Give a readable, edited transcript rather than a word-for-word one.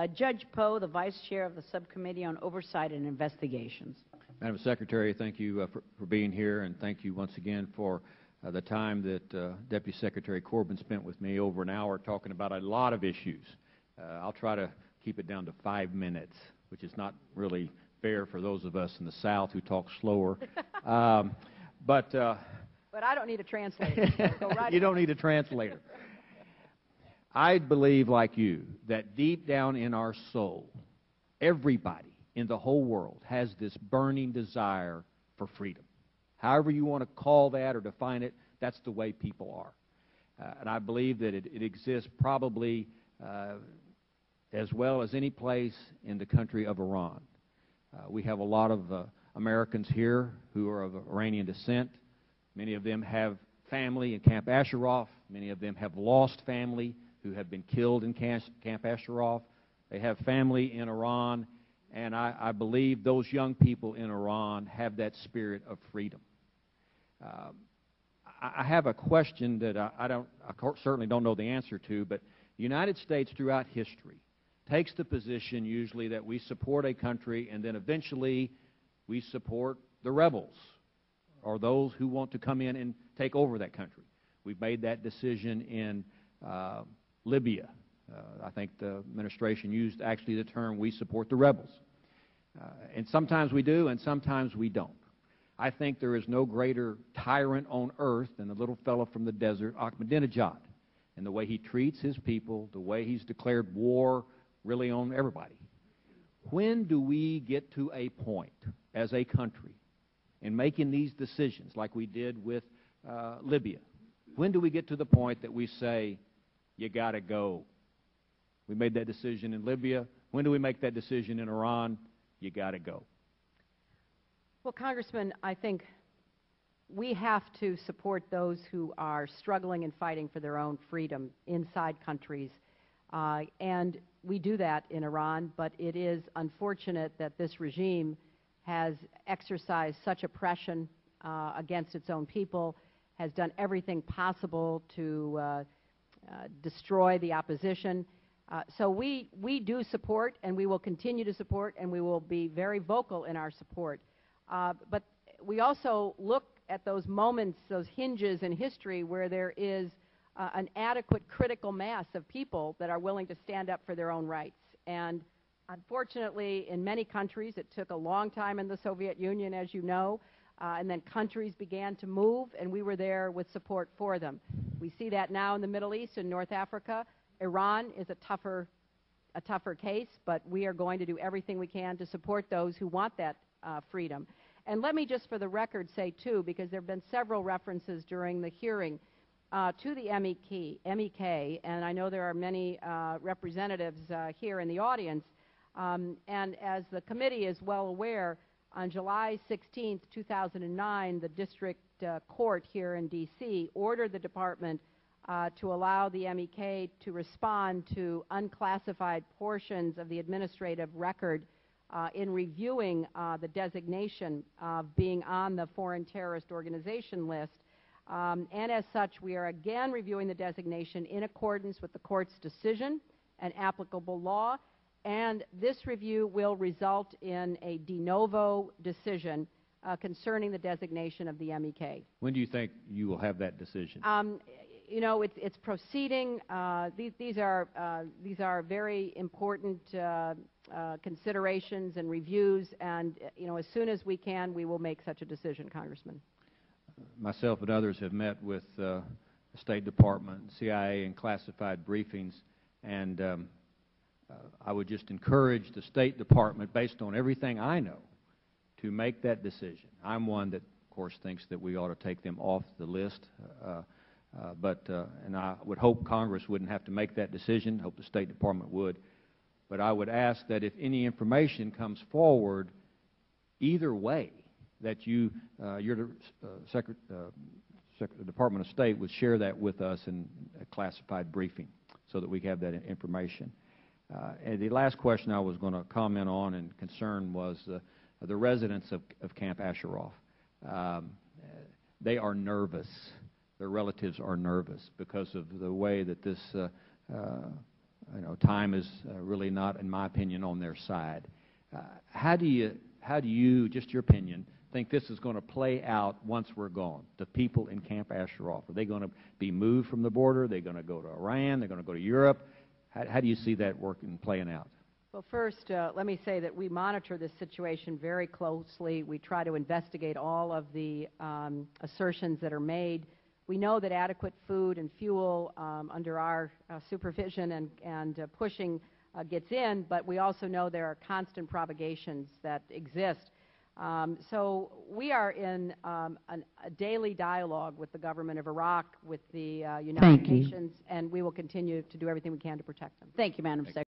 Judge Poe, the Vice Chair of the Subcommittee on Oversight and Investigations. Madam Secretary, thank you for being here, and thank you once again for the time that Deputy Secretary Corbin spent with me, over an hour, talking about a lot of issues. I'll try to keep it down to 5 minutes, which is not really fair for those of us in the South who talk slower. But I don't need a translator. So go right you don't need a translator. I believe, like you, that deep down in our soul, everybody in the whole world has this burning desire for freedom. However you want to call that or define it, that's the way people are. And I believe that it exists probably as well as any place in the country of Iran. We have a lot of Americans here who are of Iranian descent. Many of them have family in Camp Ashraf. Many of them have lost family who have been killed in Camp Ashraf. They have family in Iran. And I believe those young people in Iran have that spirit of freedom. I have a question that I certainly don't know the answer to, but the United States throughout history takes the position usually that we support a country and then eventually we support the rebels or those who want to come in and take over that country. We've made that decision in Libya. I think the administration used actually the term, we support the rebels. And sometimes we do and sometimes we don't. I think there is no greater tyrant on earth than the little fellow from the desert, Ahmadinejad, and the way he treats his people, the way he's declared war really on everybody. When do we get to a point as a country in making these decisions like we did with Libya? When do we get to the point that we say, you got to go? We made that decision in Libya. When do we make that decision in Iran? You got to go. Well, Congressman, I think we have to support those who are struggling and fighting for their own freedom inside countries. And we do that in Iran, but it is unfortunate that this regime has exercised such oppression against its own people, has done everything possible to destroy the opposition. So we do support, and we will continue to support, and we will be very vocal in our support. But we also look at those moments, those hinges in history where there is an adequate critical mass of people that are willing to stand up for their own rights. And unfortunately, in many countries, it took a long time in the Soviet Union, as you know, and then countries began to move, and we were there with support for them. We see that now in the Middle East and North Africa. Iran is a tougher case, but we are going to do everything we can to support those who want that freedom. And let me just for the record say, too, because there have been several references during the hearing to the MEK, and I know there are many representatives here in the audience, and as the committee is well aware, on July 16, 2009, the district court here in D.C. ordered the department to allow the MEK to respond to unclassified portions of the administrative record in reviewing the designation of being on the foreign terrorist organization list. And as such, we are again reviewing the designation in accordance with the court's decision and applicable law, and this review will result in a de novo decision concerning the designation of the MEK. When do you think you will have that decision? You know, it's proceeding. These are very important considerations and reviews, and you know, as soon as we can, we will make such a decision, Congressman. Myself and others have met with the State Department, CIA, and classified briefings, and I would just encourage the State Department, based on everything I know, to make that decision. I'm one that, of course, thinks that we ought to take them off the list. And I would hope Congress wouldn't have to make that decision, hope the State Department would. But I would ask that if any information comes forward, either way, that your Department of State would share that with us in a classified briefing so that we have that information. And the last question I was going to comment on and concern was the residents of Camp Ashraf. They are nervous. Their relatives are nervous because of the way that this time is really not, in my opinion, on their side. How do you, just your opinion, think this is going to play out once we're gone? The people in Camp Ashraf, are they going to be moved from the border? Are they going to go to Iran? They're going to go to Europe? How do you see that working, playing out? Well, first, let me say that we monitor this situation very closely. We try to investigate all of the assertions that are made. We know that adequate food and fuel under our supervision and pushing gets in, but we also know there are constant propagations that exist. So we are in a daily dialogue with the government of Iraq, with the United Nations, and we will continue to do everything we can to protect them. Thank you, Madam Secretary.